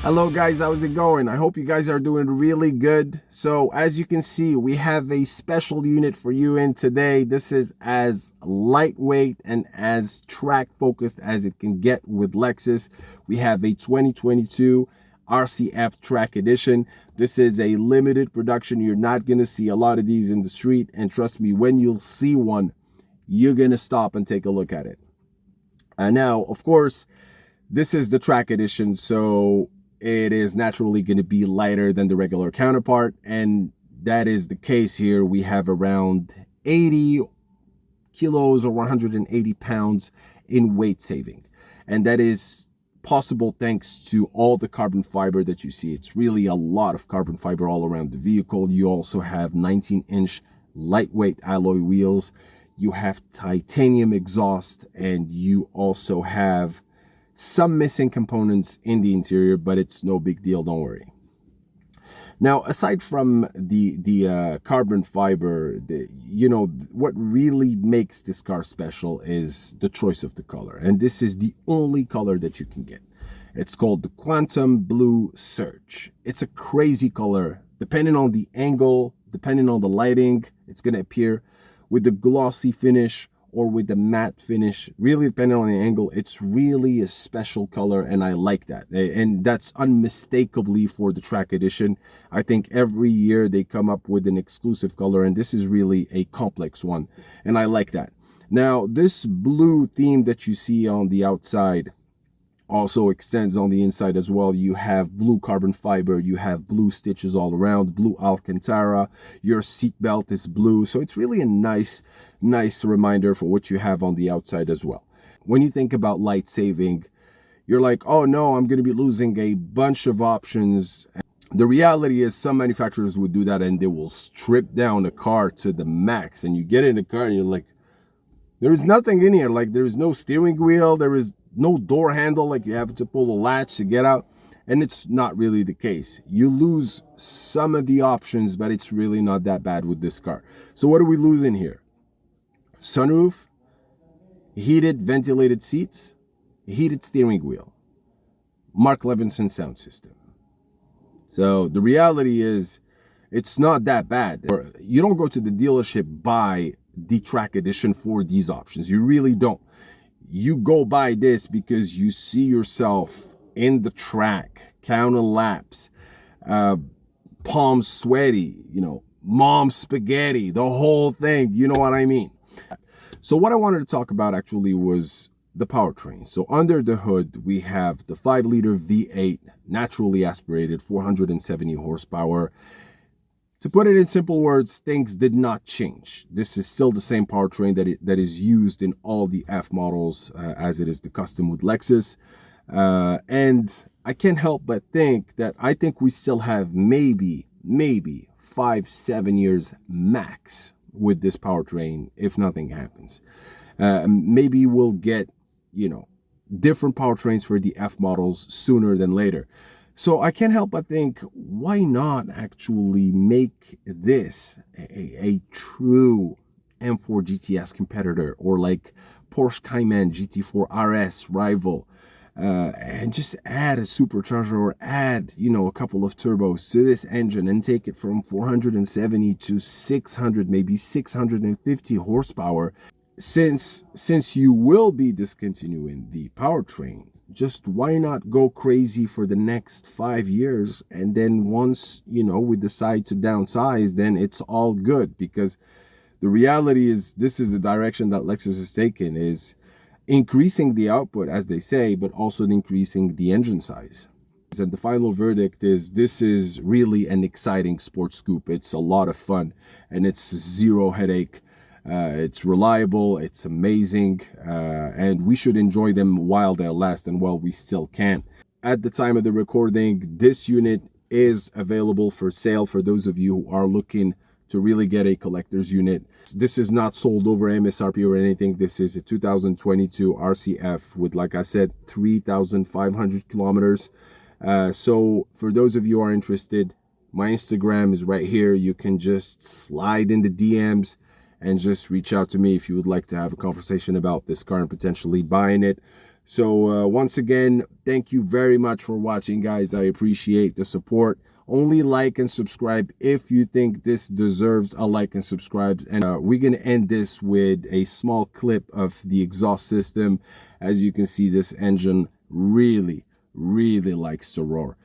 Hello guys, how's it going? I hope you guys are doing really good. So as you can see, we have a special unit for you in today. This is as lightweight and as track focused as it can get with Lexus. We have a 2022 RCF Track Edition. This is a limited production. You're not going to see a lot of these in the street, and trust me, when you'll see one, you're going to stop and take a look at it. And now, of course, this is the Track Edition, so it is naturally going to be lighter than the regular counterpart, and that is the case here. We have around 80 kilos or 180 pounds in weight saving, and that is possible thanks to all the carbon fiber that you see. It's really a lot of carbon fiber all around the vehicle. You also have 19-inch lightweight alloy wheels, you have titanium exhaust, and you also have some missing components in the interior, but it's no big deal, don't worry. Now, aside from the carbon fiber, what really makes this car special is the choice of the color, and this is the only color that you can get. It's called the Quantum Blue Surge. It's a crazy color. Depending on the angle, depending on the lighting, it's going to appear with the glossy finish or with the matte finish. Really depending on the angle, it's really a special color, and I like that. And that's unmistakably for the Track Edition. I think every year they come up with an exclusive color, and this is really a complex one, and I like that. Now, this blue theme that you see on the outside also extends on the inside as well. You have blue carbon fiber, you have blue stitches all around, blue Alcantara, your seat belt is blue, so it's really a nice reminder for what you have on the outside as well. When you think about light saving, you're like, oh no, I'm going to be losing a bunch of options. The reality is some manufacturers would do that, and they will strip down the car to the max, and you get in the car and you're like, there is nothing in here. Like, there is no steering wheel, there is no door handle, like you have to pull the latch to get out, and it's not really the case. You lose some of the options, but it's really not that bad with this car. So what do we lose in here? Sunroof, heated ventilated seats, heated steering wheel, Mark Levinson sound system. So the reality is, it's not that bad. You don't go to the dealership buy the Track Edition for these options. You really don't. You go buy this because you see yourself in the track, counting laps, palms sweaty, mom spaghetti, the whole thing, you know what I mean? So what I wanted to talk about actually was the powertrain. So under the hood, we have the 5-liter V8, naturally aspirated, 470 horsepower. To put it in simple words, things did not change. This is still the same powertrain that is used in all the F models, as it is the custom with Lexus. And I can't help but think that we still have maybe 5-7 years max with this powertrain if nothing happens. Maybe we'll get, different powertrains for the F models sooner than later. So I can't help but think, why not actually make this a true M4 GTS competitor, or like Porsche Cayman GT4 RS rival, and just add a supercharger or add, a couple of turbos to this engine and take it from 470 to 600, maybe 650 horsepower. Since you will be discontinuing the powertrain, just why not go crazy for the next 5 years, and then once we decide to downsize, then it's all good. Because the reality is, this is the direction that Lexus has taken, is increasing the output, as they say, but also increasing the engine size. And the final verdict is, this is really an exciting sports coupe. It's a lot of fun, and it's zero headache. It's reliable, it's amazing, and we should enjoy them while they last and while we still can. At the time of the recording, this unit is available for sale for those of you who are looking to really get a collector's unit. This is not sold over MSRP or anything. This is a 2022 RCF with, like I said, 3,500 kilometers. So for those of you who are interested, my Instagram is right here. You can just slide in the DMs and just reach out to me if you would like to have a conversation about this car and potentially buying it. So once again, thank you very much for watching, guys. I appreciate the support. Only like and subscribe if you think this deserves a like and subscribe. And we're going to end this with a small clip of the exhaust system. As you can see, this engine really likes to roar.